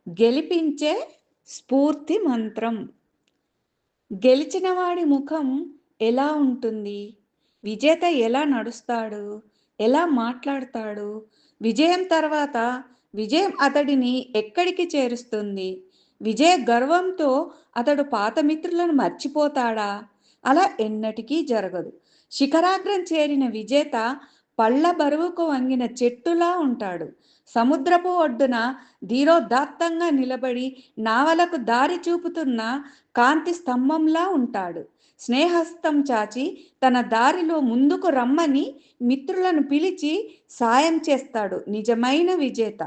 గెలిపించే స్ఫూర్తి మంత్రం. గెలిచిన వాడి ముఖం ఎలా ఉంటుంది? విజేత ఎలా నడుస్తాడు? ఎలా మాట్లాడతాడు? విజయం తర్వాత విజయం అతడిని ఎక్కడికి చేరుస్తుంది? విజయ గర్వంతో అతడు పాత మిత్రులను మర్చిపోతాడా? అలా ఎన్నటికీ జరగదు. శిఖరాగ్రం చేరిన విజేత పళ్ళ బరువుకు వంగిన చెట్టులా ఉంటాడు. సముద్రపు ఒడ్డున ధీరోదాత్తంగా నిలబడి నావలకు దారి చూపుతున్న కాంతి స్తంభంలా ఉంటాడు. స్నేహస్తం చాచి తన దారిలో ముందుకు రమ్మని మిత్రులను పిలిచి సాయం చేస్తాడు నిజమైన విజేత.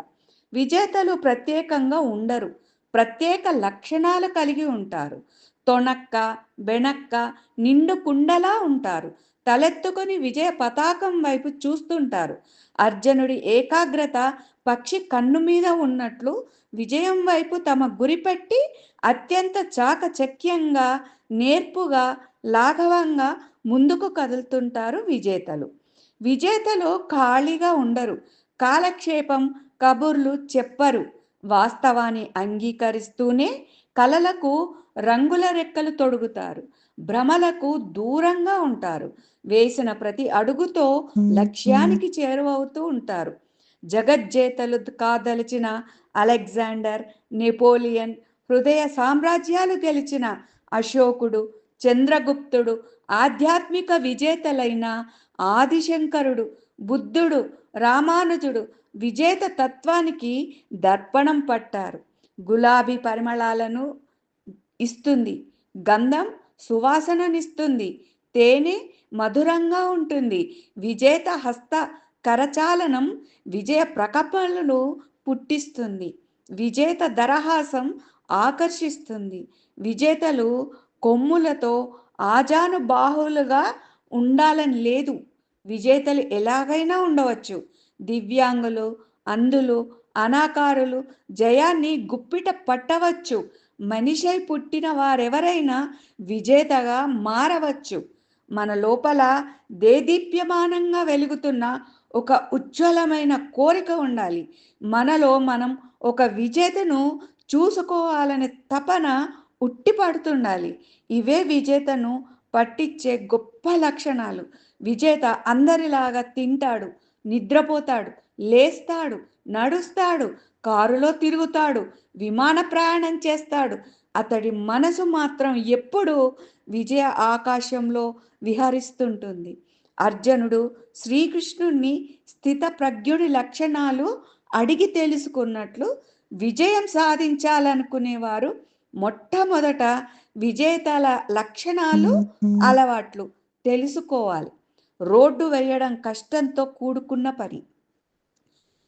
విజేతలు ప్రత్యేకంగా ఉండరు, ప్రత్యేక లక్షణాలు కలిగి ఉంటారు. తొణక్క, బెణక్క, నిండు కుండలా ఉంటారు. తలెత్తుకొని విజయ పతాకం వైపు చూస్తుంటారు. అర్జునుడి ఏకాగ్రత పక్షి కన్ను మీద ఉన్నట్లు విజయం వైపు తమ గురిపెట్టి అత్యంత చాకచక్యంగా, నేర్పుగా, లాఘవంగా ముందుకు కదులుతుంటారు విజేతలు. విజేతలు ఖాళీగా ఉండరు, కాలక్షేపం, కబుర్లు చెప్పరు. వాస్తవాన్ని అంగీకరిస్తూనే కలలకు రంగుల రెక్కలు తొడుగుతారు, భ్రమలకు దూరంగా ఉంటారు. వేసిన ప్రతి అడుగుతో లక్ష్యానికి చేరువవుతూ ఉంటారు. జగజ్జేతలు కాదలిచిన అలెగ్జాండర్, నెపోలియన్, హృదయ సామ్రాజ్యాలు గెలిచిన అశోకుడు, చంద్రగుప్తుడు, ఆధ్యాత్మిక విజేతలైన ఆదిశంకరుడు, బుద్ధుడు, రామానుజుడు విజేత తత్వానికి దర్పణం పట్టారు. గులాబీ పరిమళాలను ఇస్తుంది, గంధం సువాసననిస్తుంది, తేనె మధురంగా ఉంటుంది. విజేత హస్త కరచాలనం విజయ ప్రకంపనలు పుట్టిస్తుంది. విజేత దరహాసం ఆకర్షిస్తుంది. విజేతలు కొమ్ములతో ఆజానుబాహులుగా ఉండాలని లేదు. విజేతలు ఎలాగైనా ఉండవచ్చు. దివ్యాంగులు, అంధులు, అనాకారులు జయాన్ని గుప్పిట పట్టవచ్చు. మనిషై పుట్టిన వారెవరైనా విజేతగా మారవచ్చు. మన లోపల దేదీప్యమానంగా వెలుగుతున్న ఒక ఉజ్వలమైన కోరిక ఉండాలి. మనలో మనం ఒక విజేతను చూసుకోవాలనే తపన ఉట్టిపడుతుండాలి. ఇవే విజేతను పట్టించే గొప్ప లక్షణాలు. విజేత అందరిలాగా తింటాడు, నిద్రపోతాడు, లేస్తాడు, నడుస్తాడు, కారులో తిరుగుతాడు, విమాన ప్రయాణం చేస్తాడు. అతడి మనసు మాత్రం ఎప్పుడూ విజయ ఆకాశంలో విహరిస్తుంటుంది. అర్జునుడు శ్రీకృష్ణుణ్ణి స్థితప్రజ్ఞుడి లక్షణాలు అడిగి తెలుసుకున్నట్లు విజయం సాధించాలనుకునేవారు మొట్టమొదట విజేతల లక్షణాలు, అలవాట్లు తెలుసుకోవాలి. రోడ్డు వేయడం కష్టంతో కూడుకున్న పని.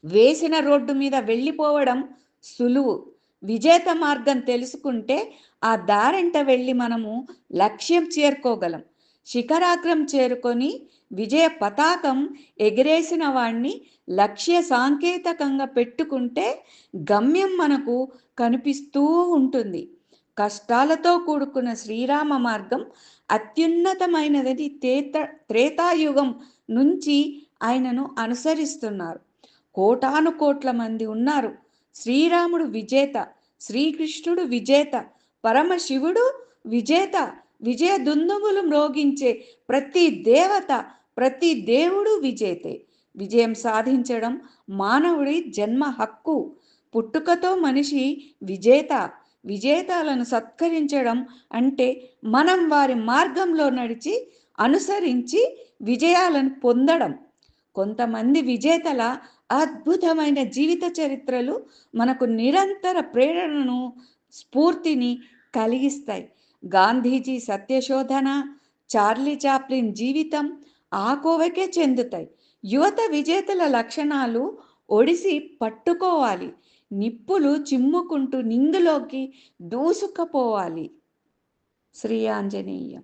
వేసిన రోడ్డు మీద వెళ్ళిపోవడం సులువు. విజేత మార్గం తెలుసుకుంటే ఆ దారంట వెళ్ళి మనము లక్ష్యం చేరుకోగలం. శిఖరాగ్రం చేరుకొని విజయ పతాకం ఎగిరేసిన వాణ్ణి లక్ష్య సాంకేతకంగా పెట్టుకుంటే గమ్యం మనకు కనిపిస్తూ ఉంటుంది. కష్టాలతో కూడుకున్న శ్రీరామ మార్గం అత్యున్నతమైనది. త్రేతాయుగం నుంచి ఆయనను అనుసరిస్తున్నారు. కోటాను కోట్ల మంది ఉన్నారు. శ్రీరాముడు విజేత, శ్రీకృష్ణుడు విజేత, పరమశివుడు విజేత. విజయ దుందుములు మ్రోగించే ప్రతి దేవత, ప్రతి దేవుడు విజేతే. విజయం సాధించడం మానవుడి జన్మ హక్కు. పుట్టుకతో మనిషి విజేత. విజేతలను సత్కరించడం అంటే మనం వారి మార్గంలో నడిచి అనుసరించి విజయాలను పొందడం. కొంతమంది విజేతల అద్భుతమైన జీవిత చరిత్రలు మనకు నిరంతర ప్రేరణను, స్ఫూర్తిని కలిగిస్తాయి. గాంధీజీ సత్యశోధన, చార్లీ చాప్లిన్ జీవితం ఆ కోవకే చెందుతాయి. యువత విజేతల లక్షణాలు ఒడిసి పట్టుకోవాలి. నిప్పులు చిమ్ముకుంటూ నింగిలోకి దూసుకుపోవాలి. శ్రీ ఆంజనేయ.